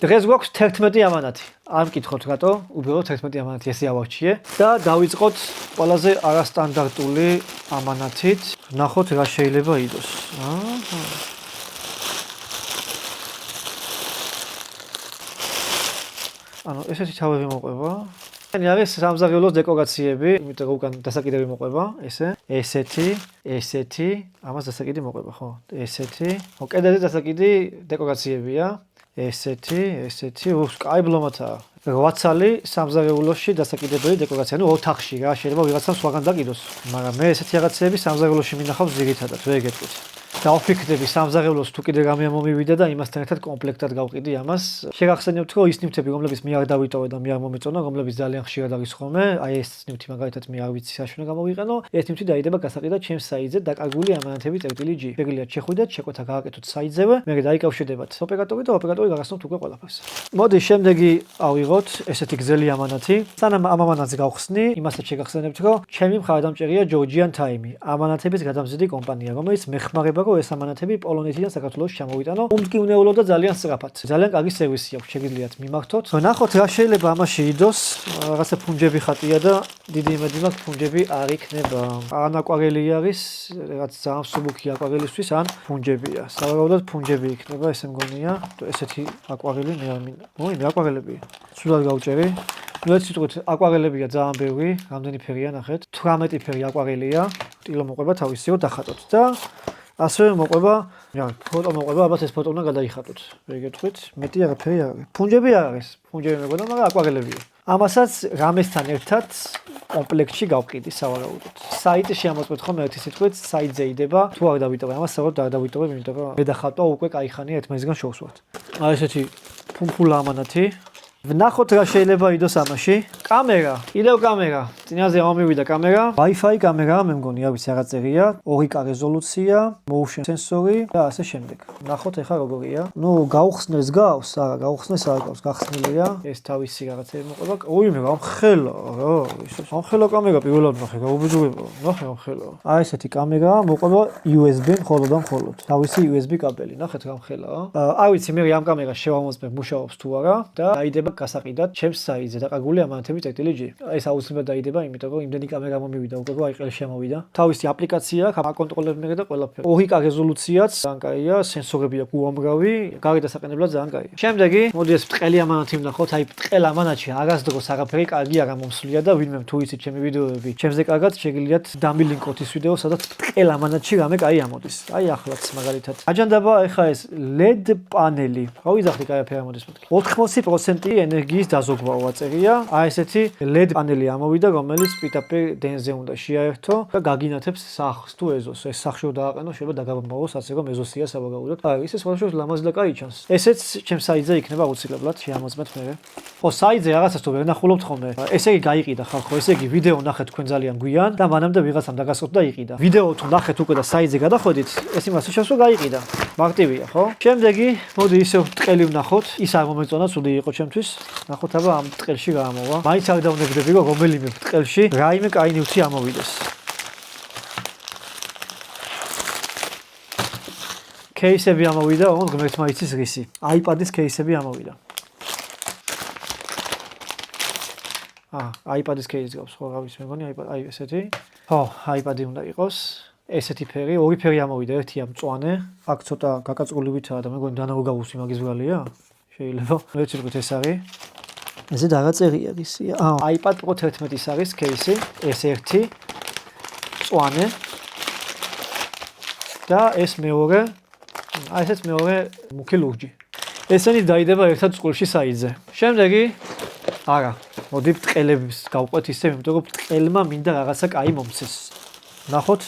დღეს გვაქვს 11 ამანათი. არ მკითხოთ რატო, უბრალოდ 11 ამანათი ესე ავარჩიე და დავიწყოთ ყველაზე არასტანდარტული ამანათით. ნახოთ რა შეიძლება იყოს. ანუ ესეთი თავები მოყვება. ეს არის სამზარეულოს დეკორაციები, იმიტომ რომ უკან დასაკიდები მოყვება, ესეთი, ამას დასაკიდი მოყვება, ხო? ესეთი. ხო, კიდეზე დასაკიდი დეკორაციებია. ესეთი, კაი ბლომათაა. 8 წალი სამზარეულოში დასაკიდებელი დეკორაცია, ну ოთახში რა, შეიძლება ვიღაცამ სხვაგან დაკიდოს, მაგრამ მე ესეთი რაღაცეები სამზარეულოში მინახავს ზირითადად, ვერ გეტყვით. დავფიქრდები სამზარეულოს თუ კიდე რამე მომივიდა და იმასთან ერთად კომპლექტად გავყიდი ამას. შეგახსენებთ, რომ ის ნივთები, რომლებიც მე არ დავიტოვე და მე არ მომეწონა, რომლებიც ძალიან ხშირად არის ხოლმე, აი ეს ნივთი მაგალითად მე არ ვიცი საშუალო გამოვიყენო, ეს ნივთი დაიდება გასაყიდად ჩემს საიტზე დაკარგული ამანათები .g. შეგიძლიათ შეხვიდეთ, შეკვეთა გააკეთოთ საიტზევე, მე დაიკავშირდებათ ოპერატორი და ოპერატორი გაგახსნათ უკვე ყველაფერს. მოდი შემდეგი ავიღოთ ესეთი გზელი ამანათი. სანამ ამ ამანათს გავხსნი, იმასაც შეგახსენებთ, რომ ჩემი მხარდამჭერია Georgian Time, ამანათების გადამზიდი კომპანია, რომელიც მეხმარება ეს ამანათები პოლონეთიდან საქართველოში ჩამოვიტანო. უმტკივნეულო და ძალიან სწრაფად. ძალიან კარგი სერვისი აქვს, შეგიძლიათ მიმართოთ. ნახოთ რა შეიძლება ამაში იდოს. რაღაცა ფუნჯები ხატია და დიდი იმედი მაქვს ფუნჯები არ იქნება. ან აკვარელი არის, რაღაც ძალიან მსუბუქი აკვარელისთვის, ან ფუნჯებია. სავარაუდოდ ფუნჯები იქნება, ესე მგონია. ესეთი აკვარელი მე არ მინდა. მოი, აკვარელებია. სულად გავჭერი. ნუ ეს სიტყვით აკვარელებია ძალიან ბევრი, რამდენი ფერია ნახეთ. 18 ფერი აკვარელია. ტილო მოყვება თავისი რომ დახატოთ და ასევე მოყვება, ფოტო მოყვება, ალბათ ეს ფოტო უნდა გადაიხატოთ. ვერ გეტყვით, მეტი არაფერი არ არის. ფუნჯები არ არის, ფუნჯები მეგონა, მაგრამ აკვარელებია. ამასაც რამესთან ერთად კომპლექტში გავყიდი სავარაუდოდ. საიტში ამოწმეთ ხოლმე ერთი სიტყვით, საიტზე იდება. თუ არ დავიტოვე ამას, საერთოდ არ დავიტოვებ, იმიტომ რომ მე დახატვა უკვე კაი ხანია ერთმანეთისგან შევსვათ. აი ესეთი ფუმფულა ამანათი. ვნახოთ რა შეიძლება იდოს ამაში. კამერა, კიდევ კამერა. წინაზე მომივიდა კამერა. Wi-Fi კამერა, მე მგონი, რა ვიცი, რა წერია. 2K რეზოლუცია, motion sensori და ასე შემდეგ. ვნახოთ ეხლა როგორია. ნუ გაუხსნეს გავს, არა, გაუხსნეს არ გავს, გახსნილია. ეს თავისი რაღაცები მოყვება. ოი, მე გამხელა რა, ისე. გამხელა კამერა პირველად ნახე, გაუბიძურება. ნახე გამხელა. აი ესეთი კამერა მოყვება USB მხოლოდ და მხოლოდ. თავისი USB კაბელი, ნახეთ გამხელა. არ ვიცი, მე ამ კამერას შევამოწმებ, მუშაობს თუ არა და დაიდება გასაყიდად ჩემს საიტზე დაკარგული ამანათები .g. ეს აუცილებლად დაიდება, იმიტომ რომ იმდენი კამერა მომივიდა, უკვე აი ყელი შემოვიდა. თავისი აპლიკაცია აქვს, აკონტროლებს და ყველაფერი. 2K რეზოლუციაც ძალიან კაია, სენსორები აქვს უამრავი, გარეთ დასაყენებლად ძალიან კაია. შემდეგი, მოდი ეს ბრტყელი ამანათი ვნახოთ, აი ბრტყელ ამანათში არასდროს არაფერი კარგი არ მომსვლია და ვინმე თუ იცით ჩემი ვიდეოები, ჩემზე კარგად შეგიძლიათ დამილინკოთ ის ვიდეო, სადაც ბრტყელ ამანათში რამე კაი ამოდის. აი ახლაც მაგალითად. აჯანდება ეხა ეს LED პანელი. რა ვიზახდი კაიაფერი ამოდის მეთქი. 80% ენერგიის დაზოგვაო აწერია. აი ესეთი LED პანელი ამოვიდა, რომელიც პირდაპირ დენზე უნდა შეაერთო და გაგინათებს სახლს თუ ეზოს. ეს სახლში რომ დააყენო, შეიძლება დაგაბმავოს, ასე რომ ეზოსია საბაგაუდოდ. აი, ისე სხვადასხვა ლამაზი და კაი ჩანს. ესეც ჩემს საიტზე იქნება აუცილებლად, შეამოწმეთ მე. ხო, საიტზე რაღაცას თუ ვერ ნახულობთ ხოლმე. ესე იგი გაიყიდა ხალხო, ესე იგი ვიდეო ნახეთ თქვენ ძალიან გვიან და მანამდე ვიღაცამ დაგასწროთ და იყიდა. ვიდეო თუ ნახეთ უკვე და საიტზე გადახვედით, ეს იმას შეშავს რომ გაიყიდა. მარტივია, ხო? შემდეგი, მოდი ისევ ბრტყელი ვნახოთ. ის არ მომეწონა, ცუდი იყო ჩემთვის. ნახოთ აბა ამ ბრტყელში რა ამოვა. მაინც არ დავნებდები რომ რომელიმე ბრტყელში რაიმე კაი ნივთი ამოვიდეს. кейსები ამოვიდა, ოღონდ ღმერთმა იცის რისი. iPad-ის кейსები ამოვიდა. iPad-ის кейსი გავს, ხო, რა ვიცი, მეგონი iPad, აი ესეთი. ხო, iPad-ი უნდა იყოს. ესეთი ფერი, ორი ფერი ამოვიდა, ერთია მწვანე, აქ ცოტა გაკაწრულივითაა და მეგონი დანაო გავუსვი მაგის ბრალია. შეიძლება. მე ვცდილობ ეს არის. ესე დაგაწერია ისია. iPad Pro 11-ის არის кейსი, ეს ერთი მწვანე და ეს მეორე, აი ესეც მეორე მუქი ლურჯი. ესენი დაიდება ერთად წყულში საიტზე. შემდეგი არა, მოდი ბრტყელებს გავყვეთ ისე, იმიტომ რომ ბრტყელმა მინდა რაღაცა კაი მომცეს. ნახოთ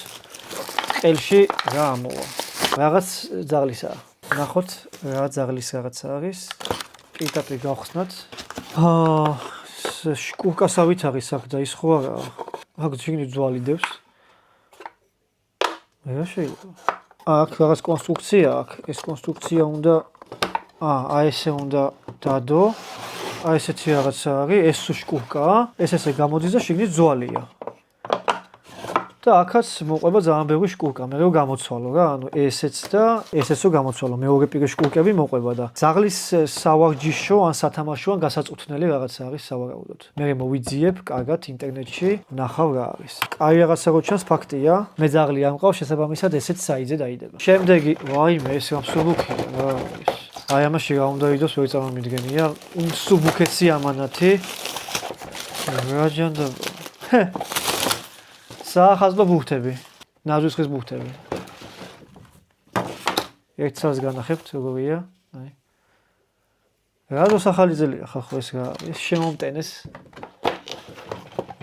ბრტყელში რა ამოვა. რაღაც ძაღლისაა. ნახოთ რა ძაღლის რაღაცა არის. პირდაპირ გავხსნათ. შკურკასავით არის აქ და ის ხო არა. აქ შიგნით ძვალი დევს. რა შეიძლება? აქ რაღაც კონსტრუქცია აქვს. ეს კონსტრუქცია უნდა აი ესე უნდა დადო. აი ესეთი რაღაცა არის. ეს შკურკაა. ეს ესე გამოდის და შიგნით ძვალია. და აქაც მოყვება ძალიან ბევრი შკურკა. მე რო გამოცვალო რა, ანუ ესეც და ესეც რო გამოცვალო. მეორე პირის შკურკები მოყვება და ზაღლის სავარჯიშო ან სათამაშო ან გასაწუთნელი რაღაცა არის სავარაუდოდ. მე მოვიძიებ კარგად ინტერნეტში, ვნახავ რა არის. კაი რაღაცა რო ჩანს ფაქტია, მე ზაღლი არ მყავს, შესაბამისად ესეც საიძე დაიდება. შემდეგი, ვაიმე, ეს რა მსუბუქია რა არის. აი ამაში რა უნდა იდოს ვერ წარმომიდგენია, მსუბუქეცი ამანათი. რა ჯანდაბა. საახაზლო ბუხტები, ნაძვის ხის ბუხტები. ერთ წელს განახებთ როგორია, აი. რადოს ახალი ძელია ხახო ეს რა, ეს შემომტენეს.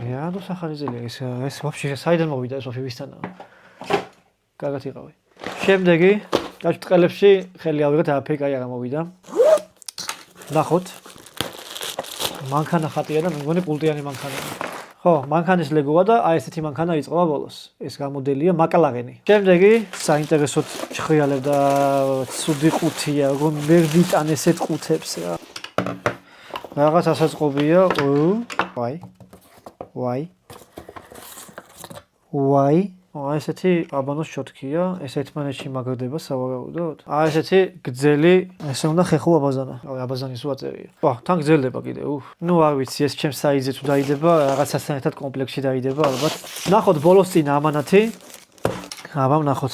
რადოს ახალი ძელია ეს ვაფშე საიდან მოვიდა ეს ვაფშე ვისთანაა. კარგად იყავი. შემდეგი, გაჩვ ტყელებში ხელი ავიღეთ არაფერი კაი არ მოვიდა. ნახოთ. მანქანა ხატია და მე მგონი პულტიანი მანქანაა. ხო, მანქანის ლეგოა და აი ესეთი მანქანა იწყება ბოლოს. ეს გამოდელია მაკალაღენი. შემდეგი, საინტერესოდ ჩხრიალებ და ცუდი ყუთია, როგორ ვერ ვიტან ესეთ ყუთებს რა. რაღაც ასაწყობია, ვაი. აი ესეთი აბანოს შოთქია, ეს ერთმანეთში მაგრდება სავარაუდოდ. აი ესეთი გძელი, ესე უნდა ხეხო აბაზანა. აბაზანის უაწერია. თან გძელდება კიდე. ნუ არ ვიცი, ეს ჩემს საიძე თუ დაიდება, რაღაცასთან ერთად კომპლექსში დაიდება ალბათ. ნახოთ ბოლოს წინ ამანათი. აბა ნახოთ.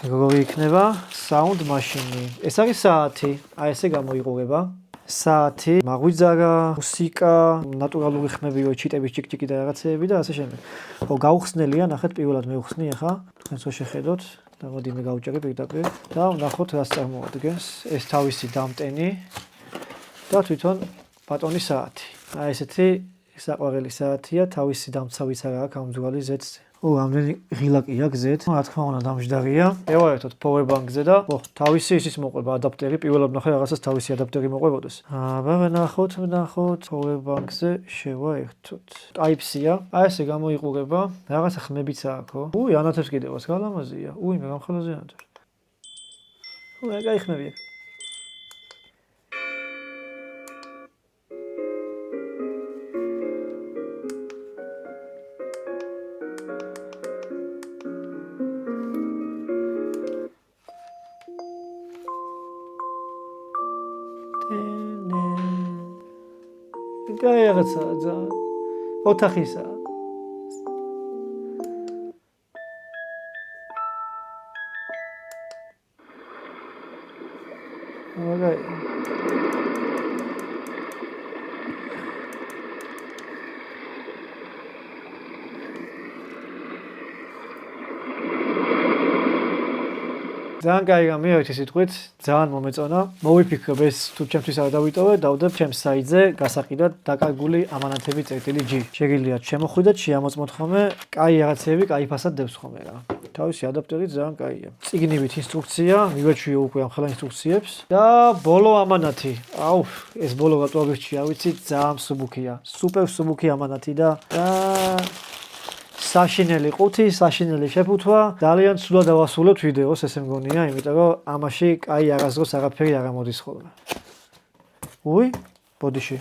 როგორი იქნება საუნდ მაშინი. ეს არის საათი. აი ესე გამოიყურება. საათი, მაღვიძარა, მუსიკა, ნატურალური ხმებიო, ჩიტების ჭიკჭიკი და რაღაცეები და ასე შემდეგ. ხო, გაუხსნელია, ნახეთ პირველად მე ვხსნი ახლა. თქვენც რო შეხედოთ და მოდი მე გავუჭერე პირდაპირ და ვნახოთ რას წარმოადგენს. ეს თავისი დამტენი და თვითონ ბატონის საათი. აი ესეთი საყვარელი საათია, თავისი დამცავიც არა აქვს ამ ძვალი ზეთზე. ამდენი ღილაკი აქვს ზეთ. რა თქმა უნდა დამჯდარია. ევაერთოთ power bank-ზე და თავისი ისიც მოყვება ადაპტერი. პირველად ნახე რაღაცას თავისი ადაპტერი მოყვებოდეს. აბა ვნახოთ power bank-ზე შევაერთოთ. Type-C-ა. აი ესე გამოიყურება. რაღაცა ხმებიც აქვს. ანათებს კიდევაც გალამაზია. მე გამხელოზე ანათებს. რა კაი ხმებია. კაი რაღაცა ძალიან ოთახისა. მაგარი. ძალიან კაი გამია ერთი სიტყვით, ძალიან მომეწონა. მოვიფიქრებ ეს თუ ჩემთვის არ დავიტოვე, დავდებ ჩემს საიძე გასაყიდად დაკარგული ამანათები წერტილი G. შეგიძლიათ შემოხვიდეთ, შეამოწმოთ ხოლმე, კაი რაღაცეები, კაი ფასად დებს ხოლმე რა. თავისი ადაპტერი ძალიან კაია. წიგნივით ინსტრუქცია, მივაჩვიე უკვე ამ ხელა ინსტრუქციებს და ბოლო ამანათი. ეს ბოლო რატო აღირჩი, არ ვიცი, ძალიან მსუბუქია. სუპერ მსუბუქი ამანათი და საშინელი ყუთი, საშინელი შეფუთვა, ძალიან ცუდად დავასრულებთ ვიდეოს, ესე მგონია, იმიტომ რომ ამაში კაი არასდროს არაფერი არ გამოდის ხოლმე. ბოდიში.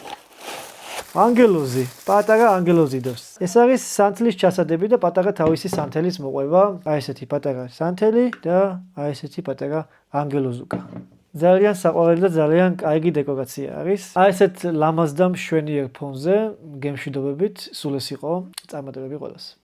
ანგელოზი, პატარა ანგელოზი დევს. ეს არის სანთლის ჩასადები და პატარა თავისი სანთელის მოყვება. აი ესეთი პატარა სანთელი და აი ესეთი პატარა ანგელოზუკა. ძალიან საყვარელი და ძალიან კაიგი დეკორაცია არის. აი ესეთ ლამაზ და მშვენიერ ფონზე გემშვიდობებით, სულ ეს იყო წარმატებები ყველას.